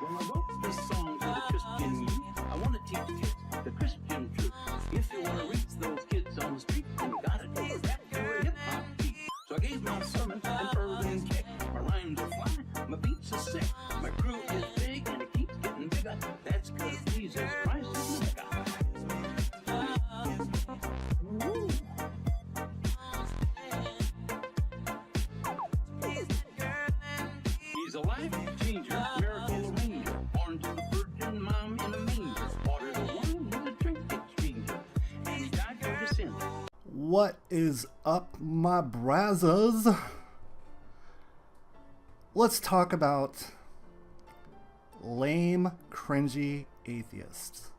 Well, I wrote this song for the Christian youth. I want to teach kids the Christian truth. If you want to reach those kids on the street, then you gotta do a rap to a hip-hop beat. So I gave my sermon an urban kick. My rhymes are fly, my beats are sick. My crew is big and it keeps getting bigger. That's because Jesus Christ is the guy. He's a life changer, miracle arranger, born to the virgin mom in a manger, water to wine with a drink exchanger, and he died for your sin. What is up, my brazzers? Let's talk about lame, cringy atheists.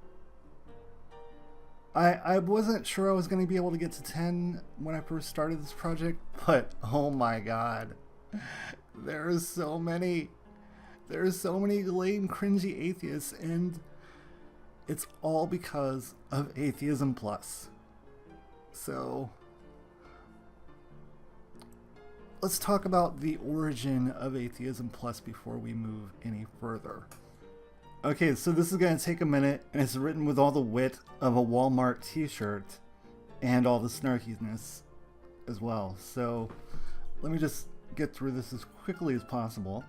I wasn't sure I was going to be able to get to 10 when I first started this project, but oh my god. There's so many lame, cringy atheists, and it's all because of Atheism Plus. So, let's talk about the origin of Atheism Plus before we move any further. Okay, so this is going to take a minute, and it's written with all the wit of a Walmart t-shirt and all the snarkiness as well. So, let me just get through this as quickly as possible.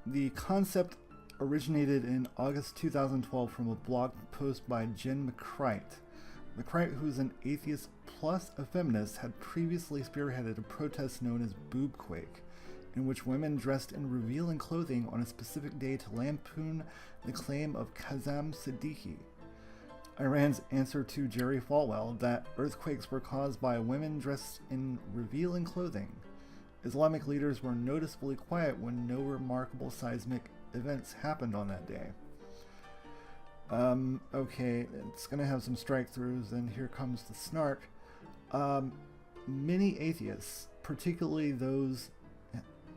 The concept originated in August 2012 from a blog post by Jen McCrite. McCrite, who's an atheist plus a feminist, had previously spearheaded a protest known as Boobquake, in which women dressed in revealing clothing on a specific day to lampoon the claim of Kazem Siddiqui, Iran's answer to Jerry Falwell, that earthquakes were caused by women dressed in revealing clothing. Islamic leaders were noticeably quiet when no remarkable seismic events happened on that day. Okay, it's gonna have some strike-throughs, and here comes the snark. Many atheists, particularly those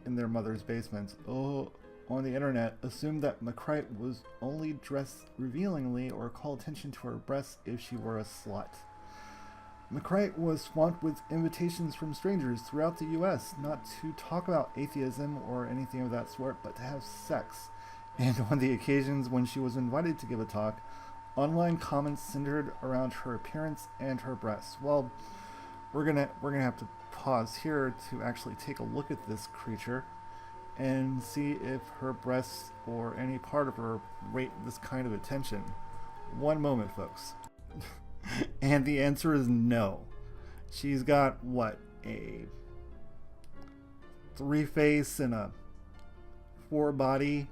in their mother's basements, on the internet, assumed that McCrite was only dressed revealingly or call attention to her breasts if she were a slut. McCrite was swamped with invitations from strangers throughout the US not to talk about atheism or anything of that sort, but to have sex. And on the occasions when she was invited to give a talk, online comments centered around her appearance and her breasts. Well, we're gonna have to pause here to actually take a look at this creature and see if her breasts or any part of her rate this kind of attention. One moment, folks. And the answer is no. She's got, what, a 3 face and a 4 body,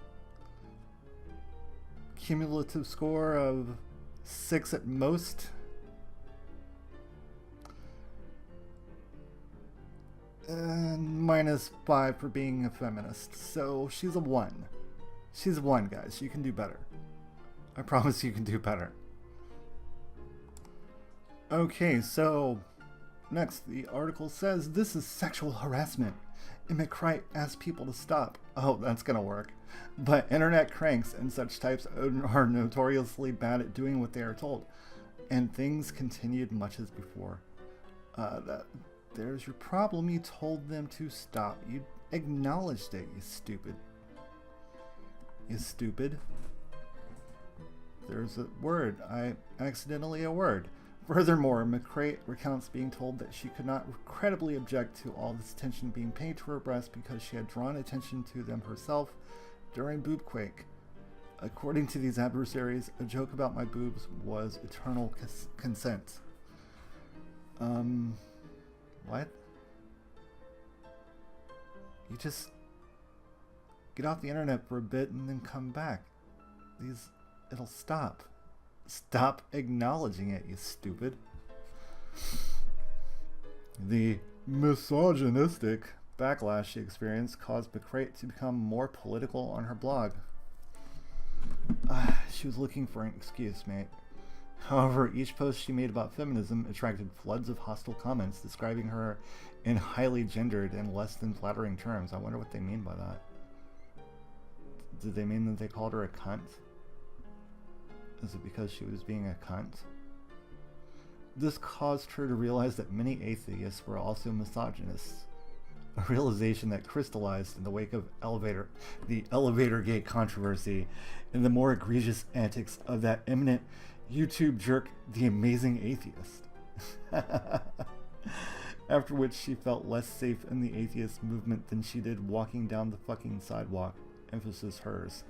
cumulative score of 6 at most. And -5 for being a feminist. So she's a 1. She's a 1, guys. You can do better. I promise you can do better. Okay, so next, the article says this is sexual harassment, and McCrite asks people to stop. Oh, that's gonna work. But internet cranks and such types are notoriously bad at doing what they are told, and things continued much as before. There's your problem. You told them to stop. You acknowledged it, you stupid. You stupid. There's a word. A word. Furthermore, McCrate recounts being told that she could not credibly object to all this attention being paid to her breasts because she had drawn attention to them herself during Boobquake. According to these adversaries, a joke about my boobs was eternal consent. What? You just get off the internet for a bit and then come back. It'll stop. Stop acknowledging it, you stupid. The misogynistic backlash she experienced caused McCrate to become more political on her blog. She was looking for an excuse, mate. However, each post she made about feminism attracted floods of hostile comments describing her in highly gendered and less than flattering terms. I wonder what they mean by that. Did they mean that they called her a cunt? Is it because she was being a cunt? This caused her to realize that many atheists were also misogynists. a realization that crystallized in the wake of the elevator gate controversy and the more egregious antics of that eminent YouTube jerk, The Amazing Atheist. After which she felt less safe in the atheist movement than she did walking down the fucking sidewalk, emphasis hers.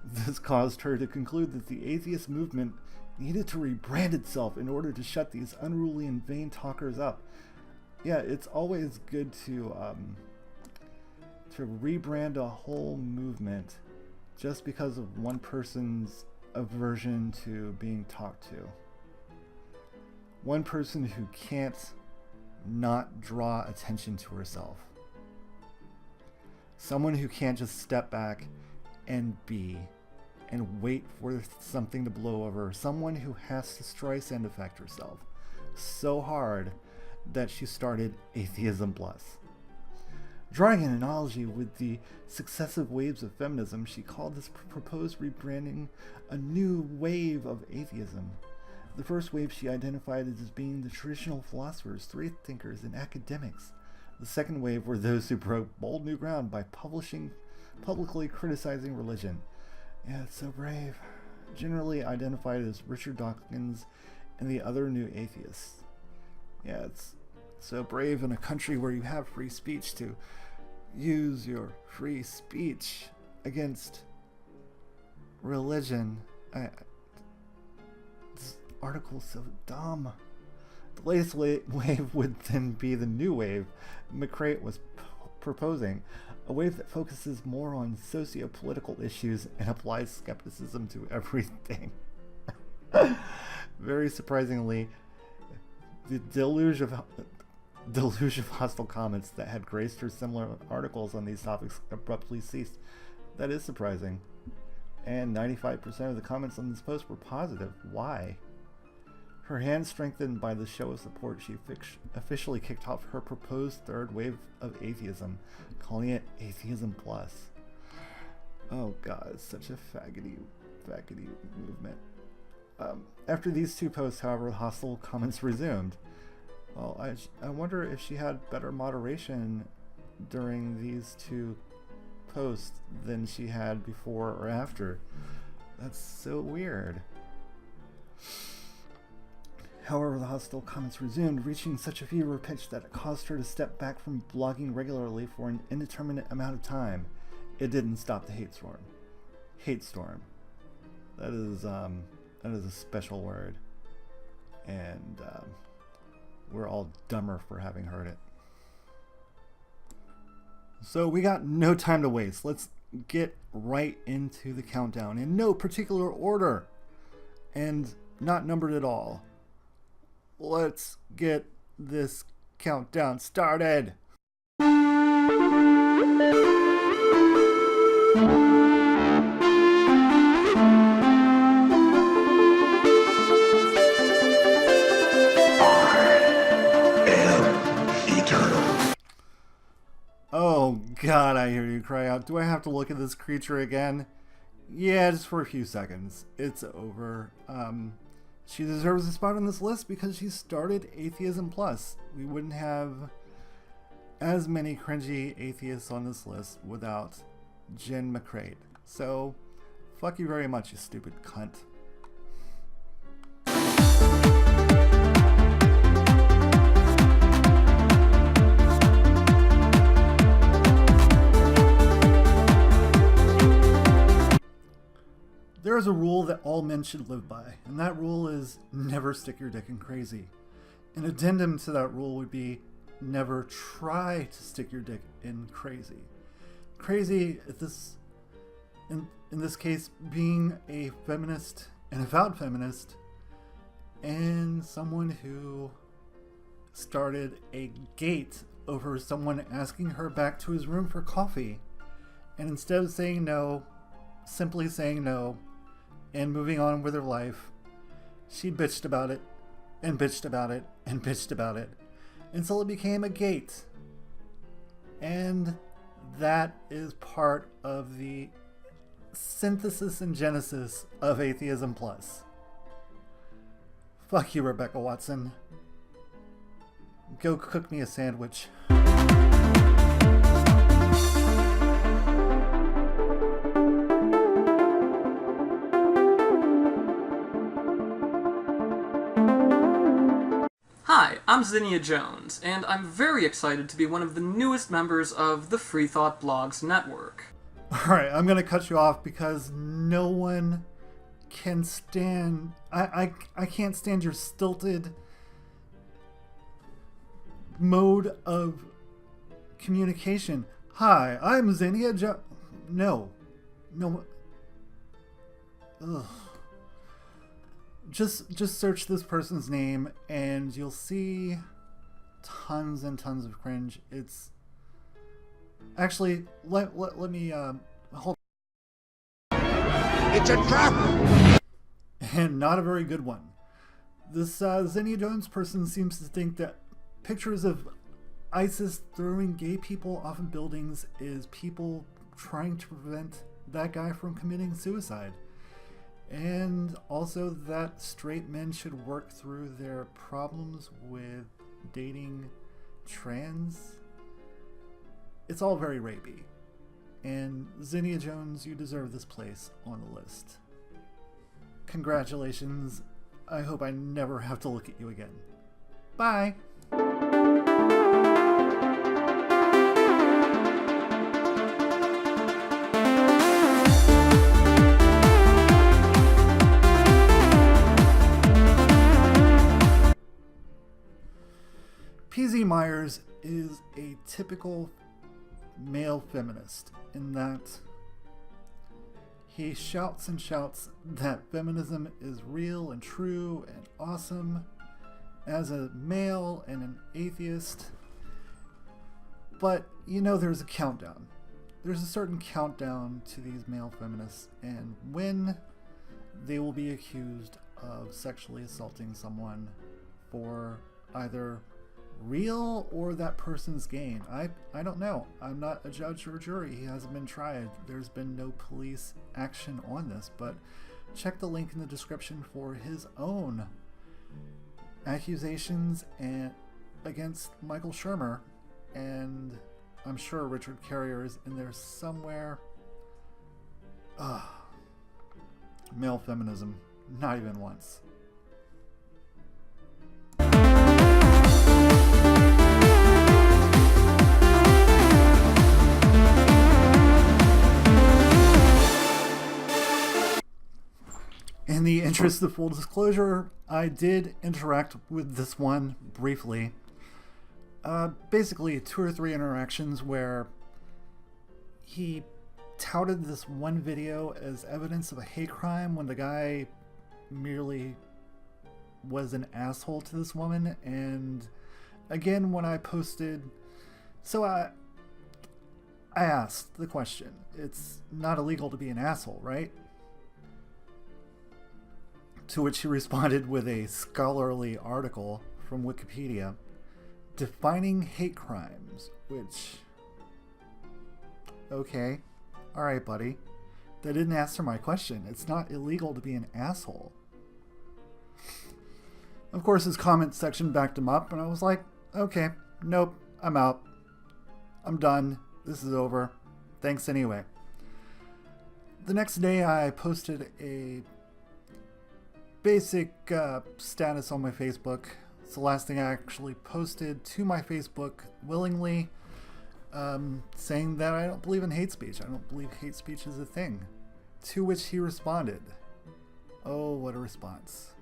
This caused her to conclude that the atheist movement needed to rebrand itself in order to shut these unruly and vain talkers up. Yeah, it's always good to rebrand a whole movement just because of one person's aversion to being talked to. One person who can't not draw attention to herself. Someone who can't just step back and be and wait for something to blow over. Someone who has to Streisand affect herself so hard that she started Atheism Plus. Drawing an analogy with the successive waves of feminism, she called this proposed rebranding a new wave of atheism. The first wave she identified as being the traditional philosophers, free thinkers, and academics. The second wave were those who broke bold new ground by publicly criticizing religion. Yeah, it's so brave. Generally identified as Richard Dawkins and the other new atheists. Yeah, it's so brave in a country where you have free speech to use your free speech against religion. This article's so dumb. The latest wave would then be the new wave McCreight was proposing, a wave that focuses more on socio-political issues and applies skepticism to everything. Very surprisingly, the deluge of hostile comments that had graced her similar articles on these topics abruptly ceased. That is surprising. And 95% of the comments on this post were positive. Why? Her hand strengthened by the show of support, she officially kicked off her proposed third wave of atheism, calling it Atheism Plus. Oh god, it's such a faggoty movement. After these two posts, however, hostile comments resumed. Well, I wonder if she had better moderation during these two posts than she had before or after. That's so weird. However, the hostile comments resumed, reaching such a fever pitch that it caused her to step back from blogging regularly for an indeterminate amount of time. It didn't stop the hate storm. Hate storm. That is a special word. And we're all dumber for having heard it. So we got no time to waste. Let's get right into the countdown in no particular order and not numbered at all. Let's get this countdown started. Oh god, I hear you cry out. Do I have to look at this creature again? Yeah, just for a few seconds. It's over. She deserves a spot on this list because she started Atheism Plus. We wouldn't have as many cringy atheists on this list without Jen McCreight. So, fuck you very much, you stupid cunt. There is a rule that all men should live by, and that rule is never stick your dick in crazy. An addendum to that rule would be never try to stick your dick in crazy. Crazy, in this case, being a feminist, an avowed feminist, and someone who started a gate over someone asking her back to his room for coffee, and instead of saying no, simply saying no, and moving on with her life, she bitched about it, and bitched about it, and bitched about it, until it became a gate. And that is part of the synthesis and genesis of Atheism Plus. Fuck you, Rebecca Watson. Go cook me a sandwich. I'm Zinnia Jones, and I'm very excited to be one of the newest members of the Free Thought Blogs network. Alright, I'm gonna cut you off because no one can stand... I can't stand your stilted mode of communication. Hi, I'm Zinnia Jones. No. Ugh. Just search this person's name and you'll see tons and tons of cringe. It's actually let me hold. It's a trap, And not a very good one. This Zinnia Jones person seems to think that pictures of ISIS throwing gay people off of buildings is people trying to prevent that guy from committing suicide. And also that straight men should work through their problems with dating trans. It's all very rapey. And Zinnia Jones, you deserve this place on the list. Congratulations. I hope I never have to look at you again. Bye! PZ Myers is a typical male feminist in that he shouts and shouts that feminism is real and true and awesome as a male and an atheist. But you know, there's a countdown. There's a certain countdown to these male feminists, and when they will be accused of sexually assaulting someone for either real or that person's gain. I don't know. I'm not a judge or a jury. He hasn't been tried. There's been no police action on this, but check the link in the description for his own accusations and against Michael Shermer, and I'm sure Richard Carrier is in there somewhere. Male feminism, not even once. In the interest of full disclosure, I did interact with this one briefly. Basically 2 or 3 interactions where he touted this one video as evidence of a hate crime when the guy merely was an asshole to this woman. And again, when I posted, so I asked the question, it's not illegal to be an asshole, right? To which he responded with a scholarly article from Wikipedia defining hate crimes, which, okay, alright buddy, that didn't answer my question. It's not illegal to be an asshole. Of course his comment section backed him up, and I was like, okay, nope, I'm out. I'm done. This is over. Thanks anyway. The next day I posted a basic status on my Facebook. It's the last thing I actually posted to my Facebook willingly, saying that I don't believe in hate speech. I don't believe hate speech is a thing. To which he responded. Oh, what a response.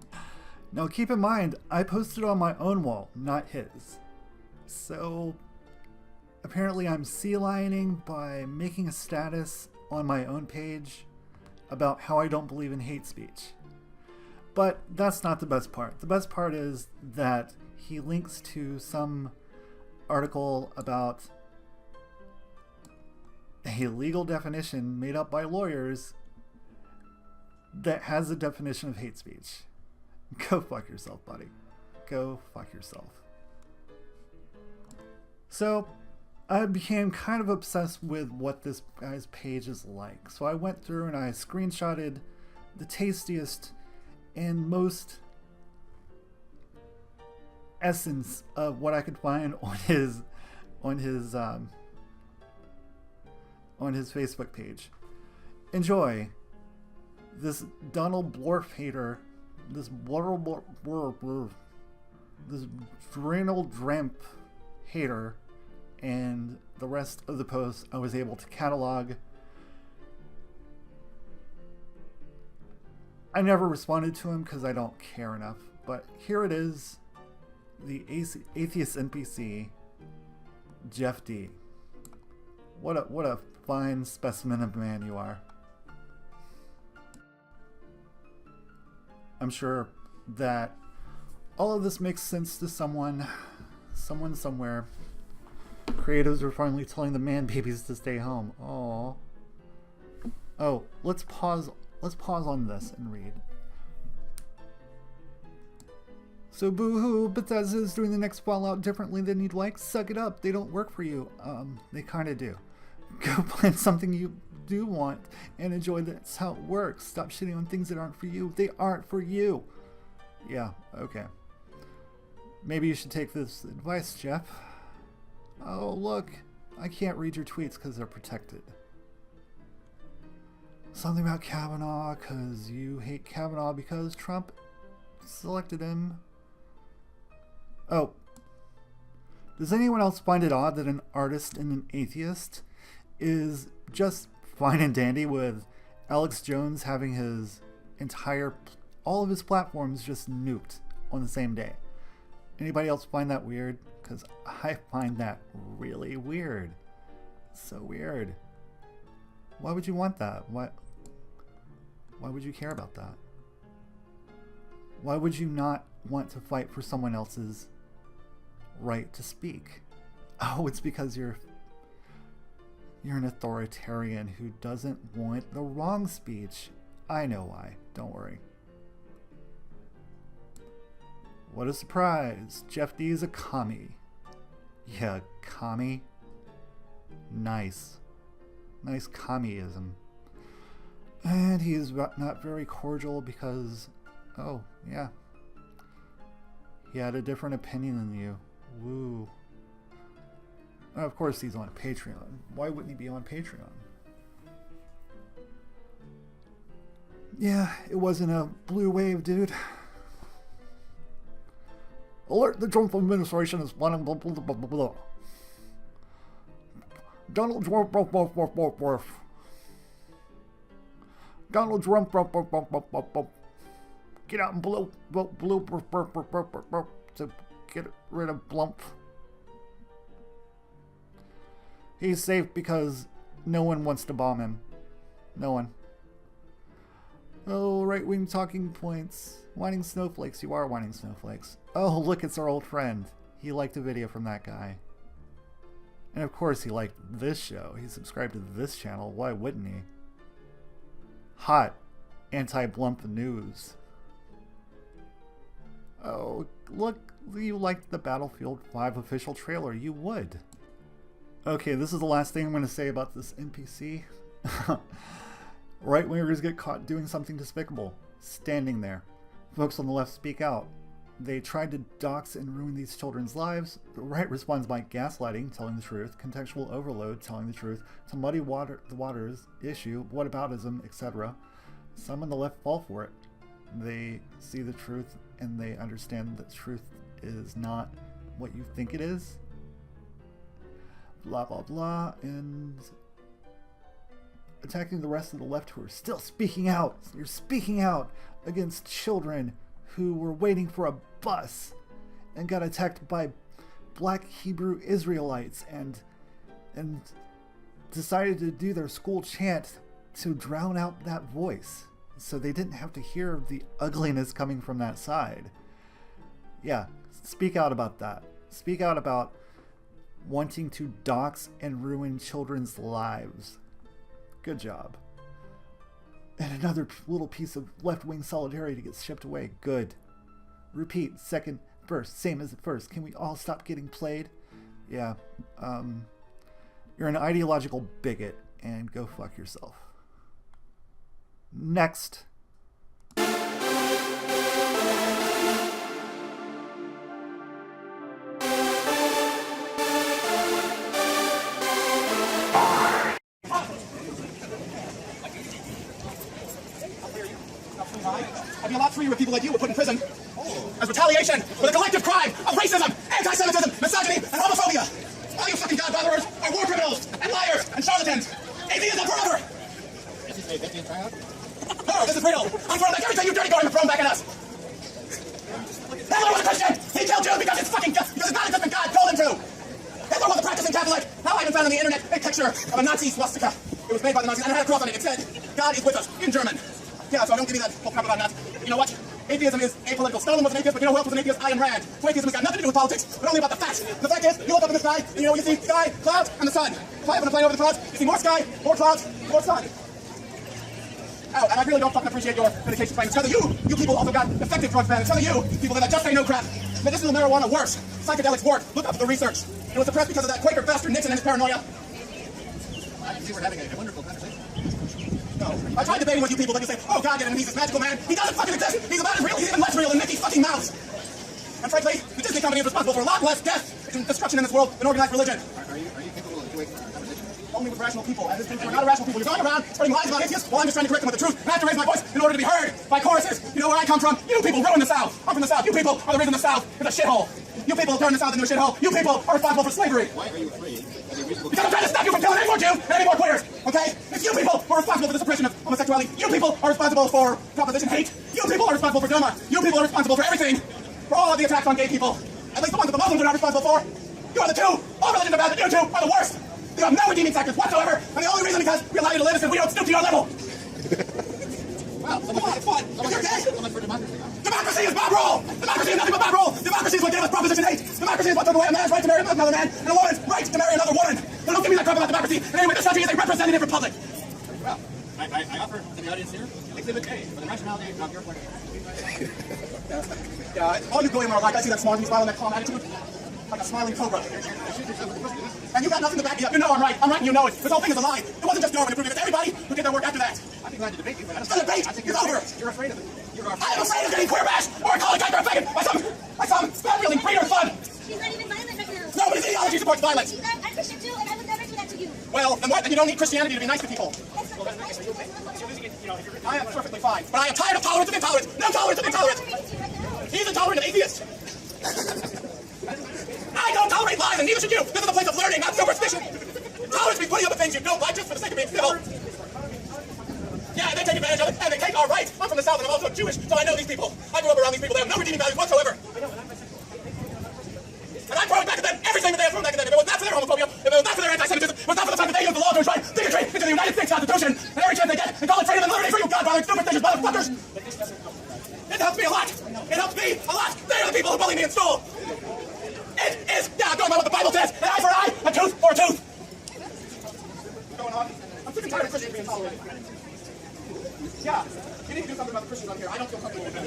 Now keep in mind, I posted on my own wall, not his. So apparently I'm sea lioning by making a status on my own page about how I don't believe in hate speech. But that's not the best part. The best part is that he links to some article about a legal definition made up by lawyers that has a definition of hate speech. Go fuck yourself, buddy. Go fuck yourself. So I became kind of obsessed with what this guy's page is like. So I went through and I screenshotted the tastiest and most essence of what I could find on his Facebook page. Enjoy. This Donald Blorf hater, this this Drenal Dramp hater, and the rest of the posts I was able to catalog. I never responded to him because I don't care enough, but here it is, the Atheist NPC, Jeff D. What a fine specimen of man you are. I'm sure that all of this makes sense to someone somewhere. Creatives are finally telling the man babies to stay home. Aww. Oh, let's pause on this and read. So boo-hoo, Bethesda is doing the next Fallout differently than you'd like. Suck it up, they don't work for you. They kinda do. Go find something you do want and enjoy. That's how it works. Stop shitting on things that aren't for you. They aren't for you. Yeah, okay. Maybe you should take this advice, Jeff. Oh, look. I can't read your tweets because they're protected. Something about Kavanaugh because you hate Kavanaugh because Trump selected him. Oh. Does anyone else find it odd that an artist and an atheist is just fine and dandy with Alex Jones having all of his platforms just nuked on the same day? Anybody else find that weird? Because I find that really weird. So weird. Why would you want that? Why would you care about that? Why would you not want to fight for someone else's right to speak? Oh, it's because you're an authoritarian who doesn't want the wrong speech. I know why. Don't worry. What a surprise. Jeff D is a commie. Yeah, commie. Nice. Nice commieism. And he is not very cordial because, oh, yeah. He had a different opinion than you. Woo. And of course he's on Patreon. Why wouldn't he be on Patreon? Yeah, it wasn't a blue wave, dude. Alert, the Trump administration is planning blah blah blah blah blah. Donald Trump get out and blow to get rid of Blump. He's safe because no one wants to bomb him. No one. Oh, right-wing talking points. Whining snowflakes. You are whining snowflakes. Oh, look, it's our old friend. He liked a video from that guy. And of course he liked this show. He subscribed to this channel. Why wouldn't he? Hot. Anti-Blump news. Oh, look, you liked the Battlefield 5 official trailer. You would. Okay, this is the last thing I'm going to say about this NPC. Right-wingers get caught doing something despicable. Standing there. Folks on the left speak out. They tried to dox and ruin these children's lives. The right responds by gaslighting, telling the truth, contextual overload, telling the truth, to muddy the waters, issue, whataboutism, etc. Some on the left fall for it. They see the truth and they understand that truth is not what you think it is. Blah blah blah, and attacking the rest of the left who are still speaking out. You're speaking out against children who were waiting for a bus and got attacked by black Hebrew Israelites and decided to do their school chant to drown out that voice so they didn't have to hear the ugliness coming from that side. Yeah, speak out about that. Speak out about wanting to dox and ruin children's lives. Good job. And another little piece of left-wing solidarity gets shipped away. Good. Repeat, second verse, same as the first. Can we all stop getting played? Yeah. You're an ideological bigot, and go fuck yourself. Next. I'd be a lot freer if people like you were put in prison as retaliation for the collective crime deprived of racism, anti-Semitism, misogyny, and homophobia. All you fucking God-botherers are war criminals and liars and charlatans. Atheism forever! No, this is real. I'm throwing back everything you dirty going and throwing back at us. Hitler was a Christian. He killed Jews because it's non-existent God told him to. Hitler was a practicing Catholic. Now I even found on the internet a picture of a Nazi swastika. It was made by the Nazis and it had a cross on it. It said, God is with us, in German. Yeah, so don't give me that whole crap about Nazis. You know what? Atheism is apolitical. Stalin was an atheist, but you know who else was an atheist? Ayn Rand. So atheism has got nothing to do with politics, but only about the facts. The fact is, you look up in the sky, and you know what you see? Sky, clouds, and the sun. Fly up in a plane over the clouds, you see more sky, more clouds, more sun. Oh, and I really don't fucking appreciate your medication claims. It's because of you people also got effective drug bans. It's because of you people that just say no crap. Medicinal marijuana worse. Psychedelics work. Look up the research. It was suppressed because of that Quaker bastard Nixon and his paranoia. I can see we're having a wonderful conversation. No. I tried debating with you people, but you say, oh God, he's this magical man. He doesn't fucking exist. He's about as real. He's even less real than Mickey fucking Mouse. And frankly, the Disney company is responsible for a lot less death and destruction in this world than organized religion. Are you capable of doing that conversation? Only with rational people, and you're not irrational people. You're going around spreading lies about atheists while I'm just trying to correct them with the truth. And I have to raise my voice in order to be heard by choruses. You know where I come from? You people ruin the South. I'm from the South. You people are the reason the South is a shithole. You people turn the South into a shithole. You people are responsible for slavery. Why are you afraid of a reasonable... Because I'm trying to stop you from killing any more Jews and any more queers, okay? It's you people who are responsible for the suppression of homosexuality. You people are responsible for proposition hate. You people are responsible for DOMA. You people are responsible for everything. For all of the attacks on gay people. At least the ones that the Muslims are not responsible for. You are the two. All religions are bad, but you two are the worst. You have no redeeming factors whatsoever, and the only reason because we allow you to live is because we don't stoop to your level. Well, come on, it's fun. You're gay. Democracy is Bob roll. Democracy is nothing but Bob roll. Democracy is what gave us Proposition 8. Democracy is what took away a man's right to marry another man, and a woman's right to marry another woman. So don't give me that crap about democracy. And anyway, this country is a representative republic. Well, I offer to the audience here Exhibit A for the rationality of your point. Yeah, all you go in are like, I see that smile, you smile in that calm attitude. Like a smiling cobra. And you got nothing to back me up. You know I'm right. I'm right and you know it. This whole thing is a lie. It wasn't just Darwin approving it. It's everybody who did their work after that. I'd be glad to debate you, but I don't The debate is over. You're afraid of it. I am afraid of getting queer bashed or calling Kuiper a faggot by some spam-wielding breeder of fun. She's not even violent right now. Nobody's ideology supports violence. I'm Christian too, and I would never do that to you. Well, then what? Then you don't need Christianity to be nice to people. I am perfectly fine. But I am tired of tolerance of intolerance. No tolerance of intolerance. He's intolerant of atheists. I don't tolerate lies, and neither should you. This is a place of learning, not superstition. Tolerance means putting up with things you don't like just for the sake of being civil. Yeah, and they take advantage of it, and they take our rights. I'm from the South, and I'm also Jewish, so I know these people. I grew up around these people. They have no redeeming values whatsoever. And I'm throwing back at them everything that they have thrown back at them. If it was not for their homophobia, if it was not for their anti-Semitism, if it was not for the fact that they use the law to enshrine bigotry into the United States Constitution, and every chance they get, and call it freedom and liberty for you God-bothered, superstitious motherfuckers. It helps me a lot. It helps me a lot. They are the people who bully me in school. It is, yeah, I'm going by what the Bible says. An eye for an eye, a tooth for a tooth. What's going on? I'm sick and tired of Christians being tolerated. Yeah, you need to do something about the Christians on here. I don't feel comfortable with them.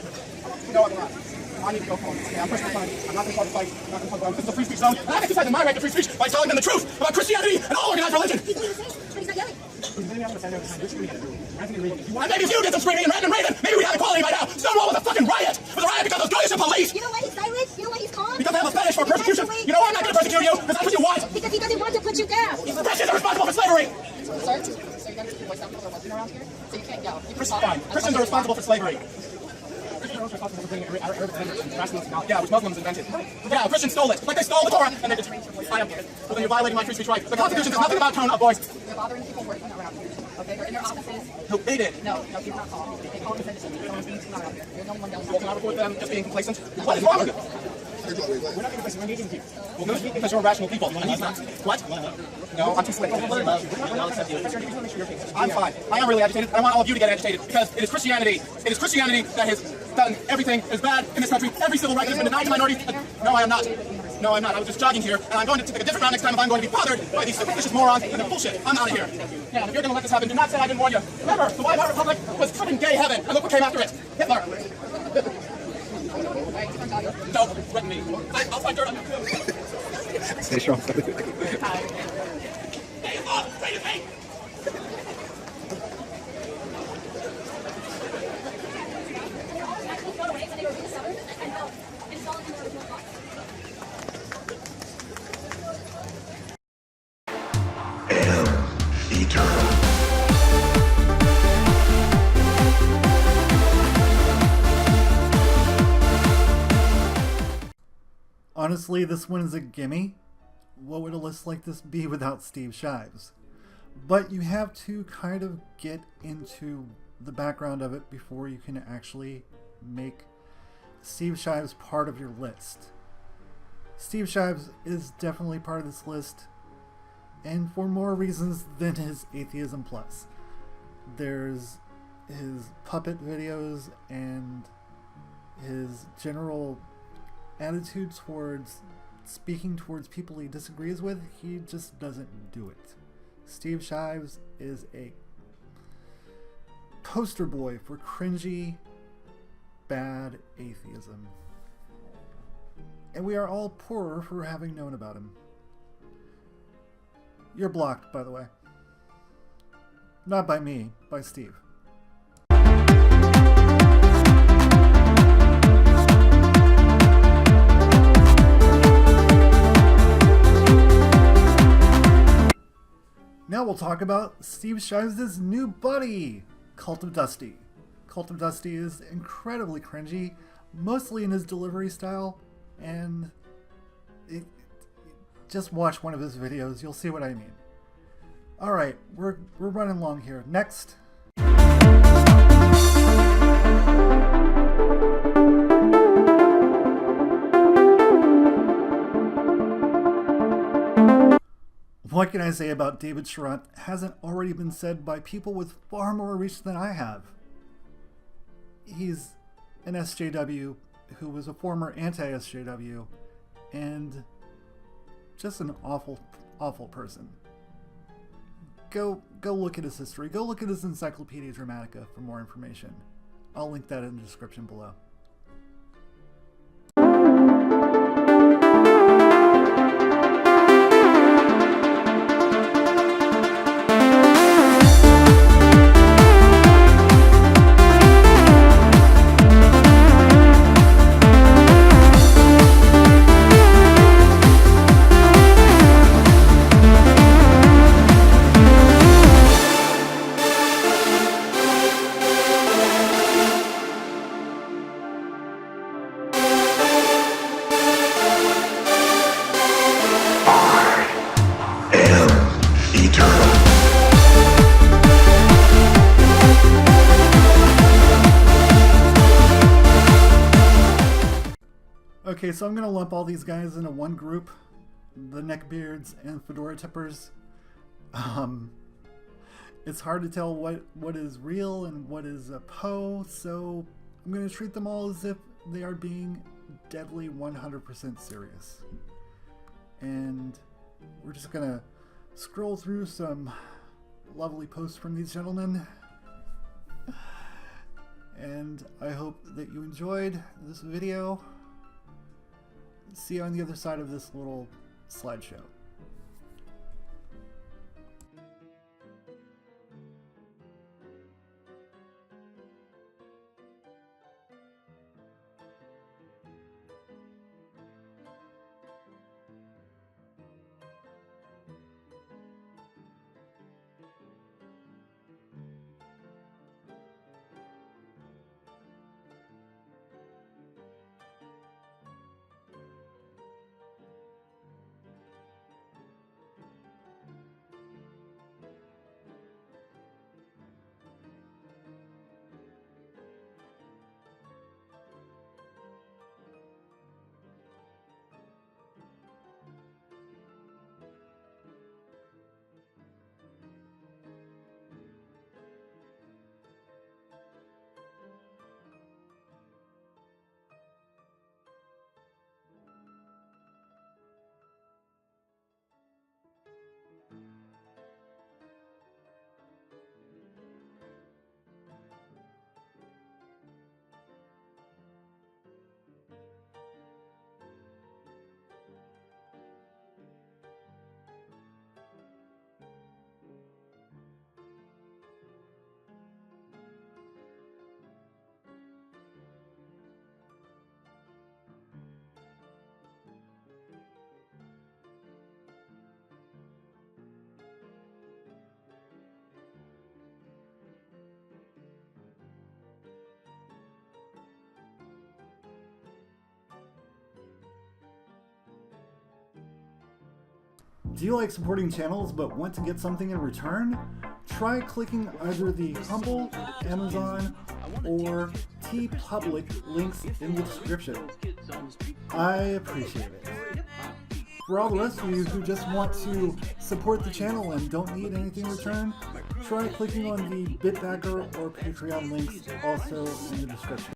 No, I'm not. I need to go home. Okay, I'm perfectly fine. I'm not going to start a fight. I'm not going to talk about it. This is a free speech zone. And I'm exercising my right to free speech by telling them the truth about Christianity and all organized religion. He's what he's saying, but he's not yelling. And maybe if you did some screaming and Random Raven, maybe we'd have equality by now. Stonewall was a fucking riot. It was a riot because of those Goyish police. You know why he's silent? You know why he's calm? Because they have a fetish for persecution. You know why I'm not going to persecute you? Because that's what you want. Because he doesn't want to put you down. Christians are responsible for slavery. Sir, so you got to voice out people that wasn't around here, so you can't yell. Fine. Christians are responsible for slavery. Yeah, which Muslims invented. Yeah, Christians stole it. Like they stole the Torah and they just... I am... Well, then you're violating my free speech right. The Constitution says nothing about tone of voice. They're bothering people working around here. Okay, they're in their offices. No, they did. No, he's not calling. They call him and said someone's being too loud out here. There's no one else. Well, can I report them just being complacent? What is wrong with you? We're not being complacent. We're engaging here. Well, no, because you're rational people. And he's not. What? No, I'm too slick. I'm fine. I am really agitated. I want all of you to get agitated because it is Christianity. It is Christianity that has done everything that is bad in this country. Every civil right has been denied to minorities. No, I am not. No, I'm not. I was just jogging here, and I'm going to take a different route next time if I'm going to be bothered by these superstitious morons and their bullshit. I'm out of here. Yeah, if you're going to let this happen, do not say I didn't warn you. Remember, the Weimar Republic was freaking gay heaven, and look what came after it. Hitler. Don't threaten me. I'll find dirt on you too. Stay strong. Hey, look, say it, hey. Honestly, this one is a gimme. What would a list like this be without Steve Shives? But you have to kind of get into the background of it before you can actually make Steve Shives part of your list. Steve Shives is definitely part of this list, and for more reasons than his Atheism Plus. There's his puppet videos and his general attitude towards speaking towards people he disagrees with. He just doesn't do it. Steve Shives is a poster boy for cringy, bad atheism. And we are all poorer for having known about him. You're blocked, by the way. Not by me, by Steve. Now we'll talk about Steve Shives' new buddy, Cult of Dusty. Cult of Dusty is incredibly cringy, mostly in his delivery style, and just watch one of his videos, you'll see what I mean. Alright, we're running long here. Next. What can I say about David SHERRATT hasn't already been said by people with far more reach than I have? He's an SJW who was a former anti-SJW and just an awful, awful person. Go look at his history. Go look at his Encyclopedia Dramatica for more information. I'll link that in the description below. Okay, so I'm going to lump all these guys into one group, the neckbeards and fedora tippers. It's hard to tell what is real and what is a pose, so I'm going to treat them all as if they are being deadly 100% serious. And we're just going to scroll through some lovely posts from these gentlemen. And I hope that you enjoyed this video. See you on the other side of this little slideshow. Do you like supporting channels but want to get something in return? Try clicking either the Humble, Amazon, or TeePublic links in the description. I appreciate it. For all the rest of you who just want to support the channel and don't need anything in return, try clicking on the Bitbacker or Patreon links also in the description.